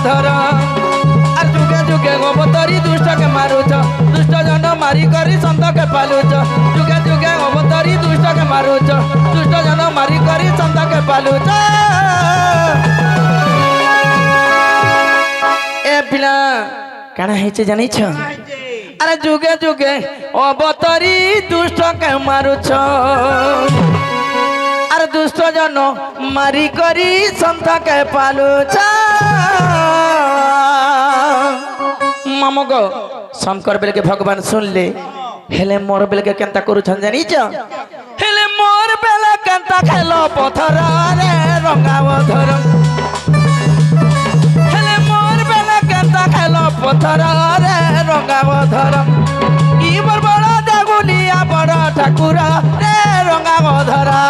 धर আর যুগে যুগে অবতরি দুষ্টকে মারুছ দুষ্ট জন মারি করি সন্তকে পালুছ যুগে যুগে অবতরি দুষ্টকে মারুছ দুষ্ট জন মারি করি সন্তকে পালুছ এ পিলা কানা হয়েছে জানিছ আরে যুগে যুগে অবতরি দুষ্টকে মারুছ আর দুষ্ট জন মারি করি সন্তকে পালুছ মামগ শঙ্কর বেলকে ভগবান শুনলে হেলে মোর বেলকে কেনতা করুছন জানিছ হেলে মোর বেলা কেনতা খেল পথর রে রঙাও ধর হেলে মোর বেলা কেনতা খেল পথর রে রঙাও ধর ইবর বড় দেগুলিয়া বড় ঠাকুর রে রঙাও ধরা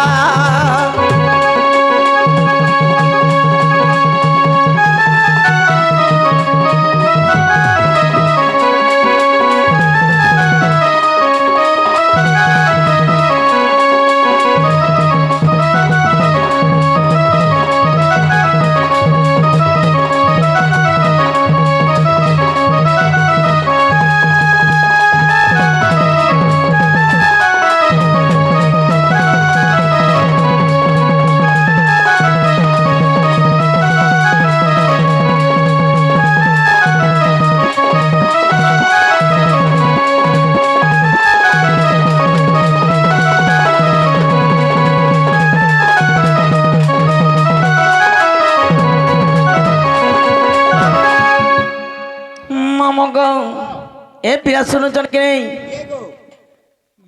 ए पिया सुनुचन कि नहीं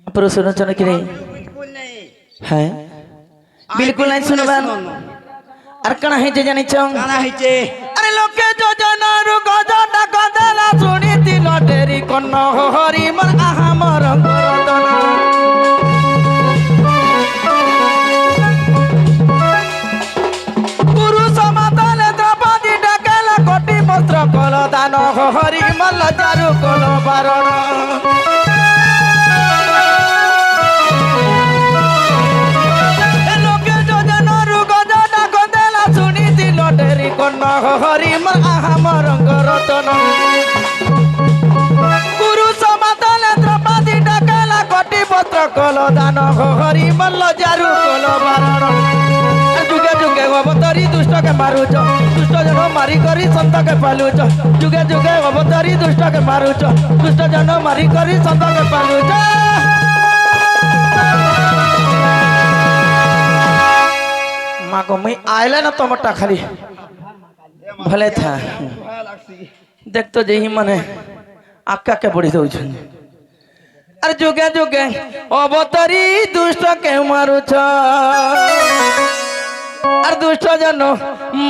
पुरो सुनुचन कि नहीं है बिल्कुल नहीं सुनबान আর কানা হইছে জানিছ কানা হইছে আরে লোকে যোজনারু গজটা গদলা শুনিতি লটেরি কন্ন হরি মন আহা মর করতন পুরুষ মাতালে দ্রৌপদী ডাকেলা কোটি বস্ত্র কল দান হরি মল চারু কল বারণ হরি মর আহামর রতন গুরু সমাতলে দ্রৌপদী ডাকেলা কোটি পত্র কল দান হরি মল্ল চারু কল বারণ যুগে যুগে অবতরি দুষ্টকে মারুছ দুষ্ট জন মারি করি সন্তকে পালুছ যুগে যুগে অবতরি দুষ্টকে মারুছ দুষ্ট জন মারি করি সন্তকে পালুছ মাগো মুই আইলে না তোমারটা খালি भले था देख तो जी मने आका के बड़ी दौछ अरे जुगे जुगे अवतरी दुष्ट के मारुछ अरे दुष्ट जन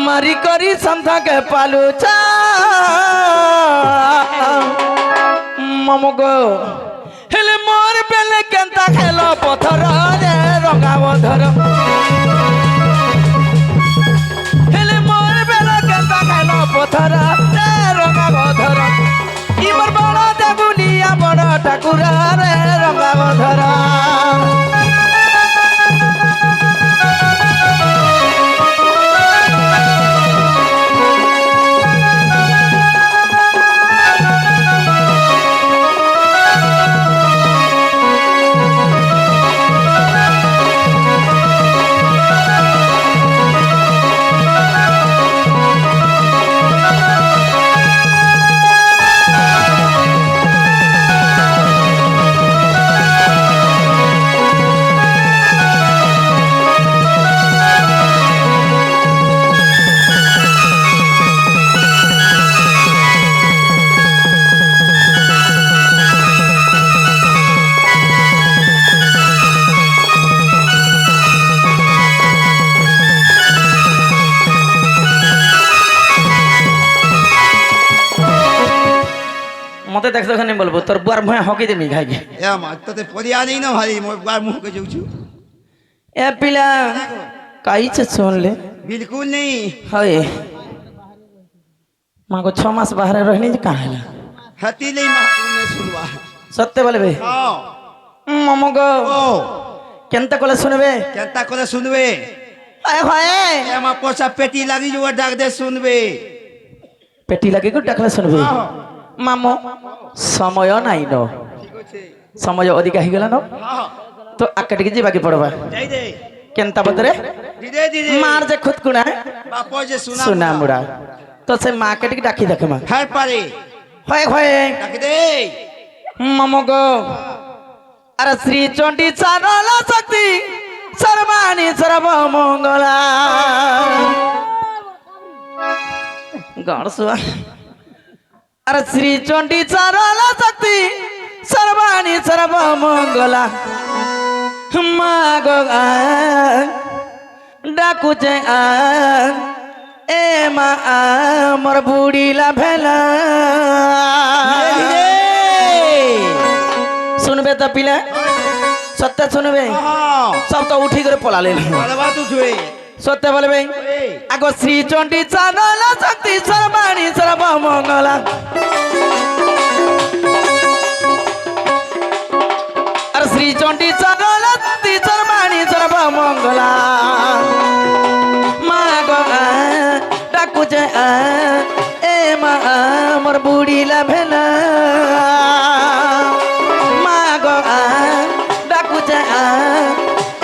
मारी करी संथा के पालुछ ममगो हेले मोर बेले केनता खेलो पथर रे रंगाव धर पथर रंगाव धर इमर बड़ देगुलिया बड़ ठाकुर रे रंगाव धर मते देख नहीं बोलबो तोर बुआर मुहे हकी देमी खाइके ए मा तते परिया नहीं न भाई मोर बुआर मुह के जाउछु ए पिला काई छ सुन ले बिल्कुल नहीं हय मां को 6 मास बाहर रहनी जे काहेला हती नहीं महापुर ने सुनवा सत्य बोलबे हां मम गो ओ केनता कोले सुनबे आय हाय ए मा पोसा पेटी लागी जो डाक दे सुनबे পেটি লাগে গো ডাকলে শুনবি মামো সময় নাই ন ঠিক আছে সময় অধিক হয়ে ন হ্যাঁ তো আকাটিকে যাবাকে পড়বা যাই দে কেনতা বদরে দিদে দিদে মার যে খুদ কুনা বাপ যে সুনা সোনা মুড়া তো সে মা কাটিকে ডাকি দেখে মা হ্যাঁ পারে হয় হয় ডাকে দে মামো গো আরে শ্রী চণ্ডী চারল শক্তি সর্বাণী সর্ব মঙ্গলা গড়সুয়া আরে শ্রী চণ্ডী চারল শক্তি সর্বাণী সর্ব মঙ্গলা মা গো ডাকুছে এ মা মোর বুড়িলা ভেলা শুনবে তো পিলা সত্য শুনবে সব তো উঠি করে পলালে ভালো বাত উঠবে সত্য বলবে আগ শ্রী চণ্ডী চারল শক্তি সর্বাণী সর্ব মঙ্গলা আর শ্রী চণ্ডী চারল শক্তি সর্বাণী সর্ব মঙ্গলা মা গো ডাকুছে এ মা মোর বুড়িলা ভেলা মা গো ডাকুছে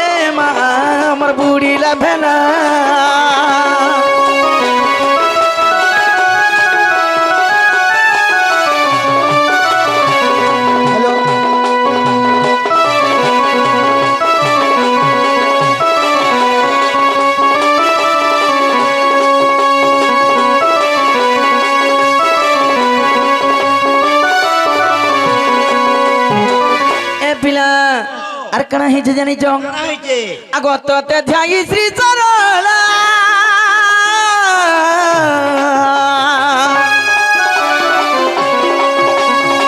এ মা মোর বুড়িলা ভেলা আর কানা হয়েছে জানিছ জানা হয়েছে আগত ধ্যায়ী শ্রী চরলা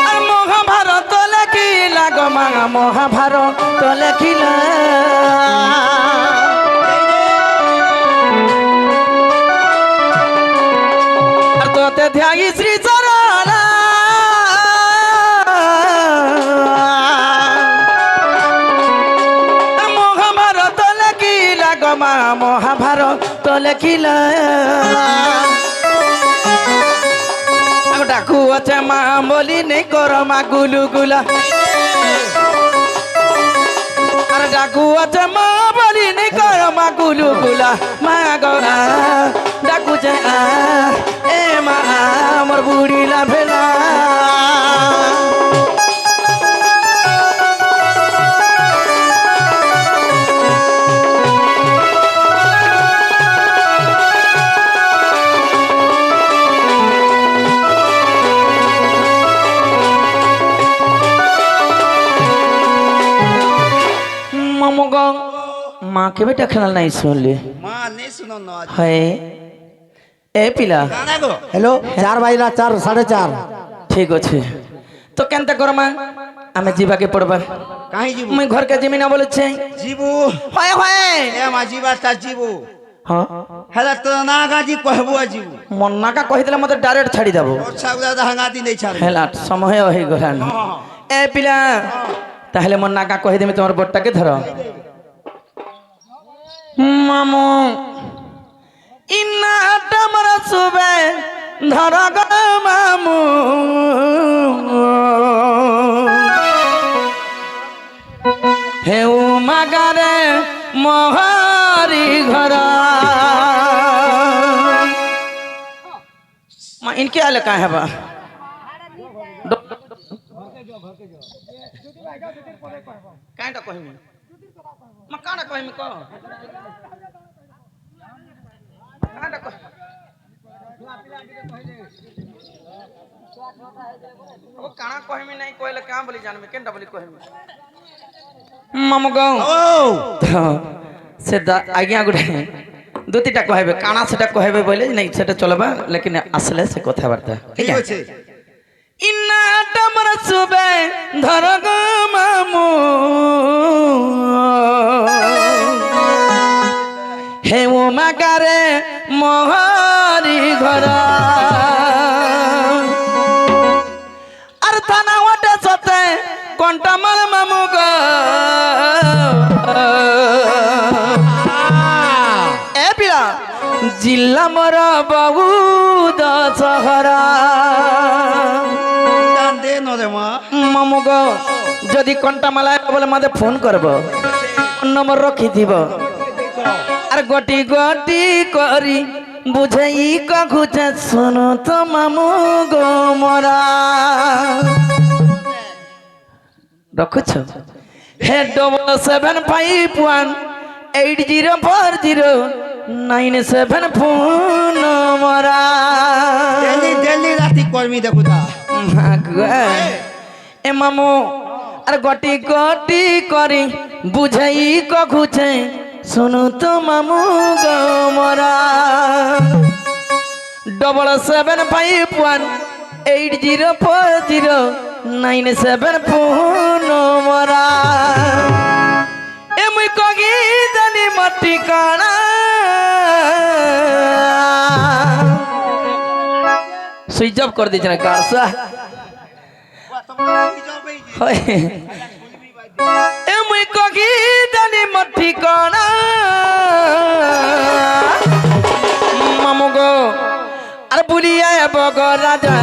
আর মহাভারত লেখিলা গো মা মহাভারত লেখিলা আর তোতে ধ্যায়ী শ্রী চরলা মা মহাভারত লেখিলা ডাকু আছে মা বলি নেই কর মা গুলু গুলা আর ডাকু আছে মা বলি নেই কর মা গুলু গুলা মা গৌরা ডাকু যে এ মা আমার বুড়িলা ভেলা माँ के बेटा खेल नहीं सुन ली মা নেই শুনো না है ए पिला জানা গো हेलो 4 बाजिला 4 4:30 ठीक अच्छे तो केनता कर माँ आमे जीवा के पड़बा কাহি জীবু मैं घर के जमीन बोले छे জীবু होय होय এ মা জীবা তা জীবু हां হেলা তো না গাজি কহবু জীবু मन्ना का कहि दिला मते डायरेक्ट छाड़ी देबो ওছা উদা হাঙ্গাতি নেই ছাড় हेला समय होई गलान ए पिला ताहले मन्ना का कहि देमी तोर बट्टा के धरो मामू इन्ना डमरा सुबे धर ग मामू हे उमागारे मोहारी घर मां इनके आले का है बा कांटा कहमी मां कांटा कहमी को कांटा कह ओ काना कहमी नहीं कहले का बोली जानबे केनटा बोली कहमी मम गाँव ও से आज्ञा गुड़े दो तीटा कहबे काना सेटा कहबे बोले नहीं सेटा चलबा लेकिन असले से कथबार्ता ঠিক আছে इन्ना डमर सुबे धर गो मामू हे ओ मागारे मोहरी घर আর থানা ওটে সতে কোনটা মার মামু গো এ পিলা জিল্লা মোর বহু দশহরা দান দে নরে মা মামু গো যদি কণ্টা মালায় বলে মাঝে ফোন করব নম্বর রখি দিব আর গটি গটি করি বুঝাই কখুছে শোনো তো মামু গো মোরা রখুছ হে 7751804097 ফোন মোরা ডেলি রাতি কর্মী দেখো তা এ মামু আর গটি গটি করি বুঝাই কখুছে শুনু তো মামু গো মোরা 7751804097 ফোন মোরা এমুই কগি জানি মাটি কানা সুইচ অফ করে দিয়েছে না কারসা এমুই কগি জানি মাটি কানা মামু গো আর বুলিয়া বগ রাজা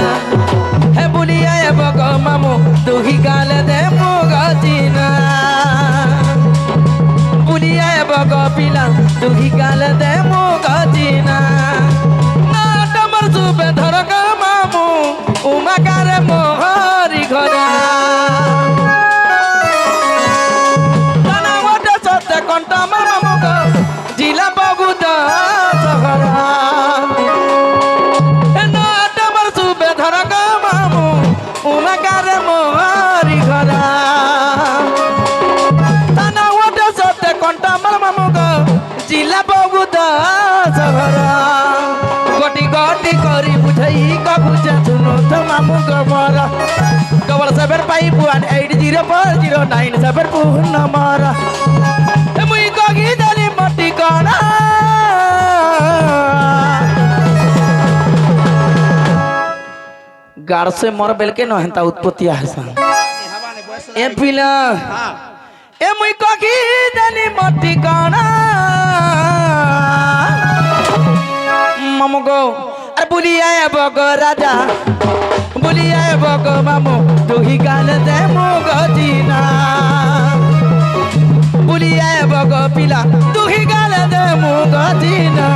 হে বুলিয়া বগ মামু তুহি গাল দে মগজিনা বুলিয়া বগ পিলা তুহি গাল দে মগজিনা না তোমার সুবে ধরক মামু উমাকারে মোহরি ঘরা জানা ওটা সত্যি কণ্টা মামু গো জিলা বগুদ শহরা জিলা বগুদা শহরা গটি গটি করি বুঝাই কবুঝা শুনো তো মামু গমরা 7751804097 ফোন নাম্বার মুই কগি জানি মটি কানা गाड़ से मर बेल के नहता उत्पत्ति आसा ए पिला ए मुई कखी जानी मटी काना मामू गो अरे बुलिया बग राजा बुलिया बग मामू तू ही गाल दे मोगजीना बुलिया बग पिला तू ही गाल दे मोगजीना